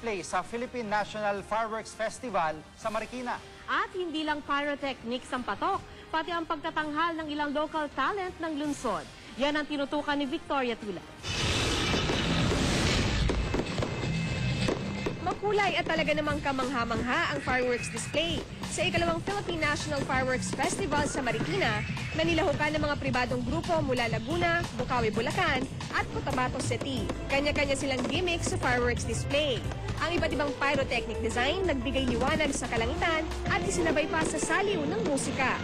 display sa Philippine National Fireworks Festival sa Marikina. At hindi lang pyrotechnics ang patok, pati ang pagtatanghal ng ilang local talent ng lungsod. Yan ang tinutukan ni Victoria Tula. Makulay at talaga namang kamangha-mangha ang fireworks display sa ikalawang Philippine National Fireworks Festival sa Marikina na nilahukan ng mga pribadong grupo mula Laguna, Bukawi, Bulacan at Cotabato City. Kanya-kanya silang gimmick sa fireworks display. Ang iba't ibang pyrotechnic design nagbigay liwanag sa kalangitan at isinabay pa sa saliw ng musika.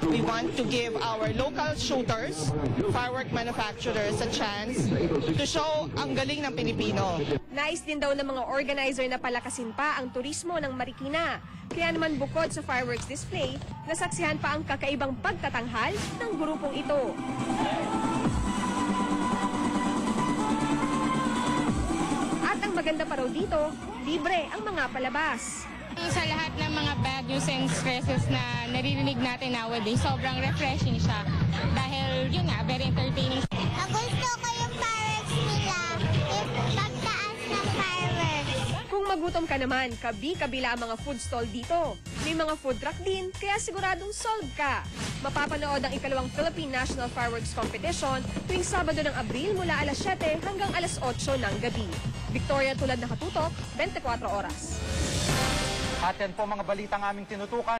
We want to give our local shooters, firework manufacturers a chance to show ang galing ng Pilipino. Nais din daw ng mga organizer na palakasin pa ang turismo ng Marikina. Kaya naman bukod sa fireworks display, nasaksihan pa ang kakaibang pagtatanghal ng grupong ito. At ang maganda pa raw dito, libre ang mga palabas. Sa lahat ng mga bad news and stresses na naririnig natin nowadays, sobrang refreshing siya. Dahil yun nga, very entertaining. Gusto ko yung fireworks nila, yung pagtaas ng fireworks. Kung magutom ka naman, kabi-kabila ang mga food stall dito. May mga food truck din, kaya siguradong solve ka. Mapapanood ang ikalawang Philippine National Fireworks Competition tuwing Sabado ng Abril mula alas 7 hanggang alas 8 ng gabi. Victoria Tulad, nakatutok, 24 oras. At yan po mga balitang aming tinutukan.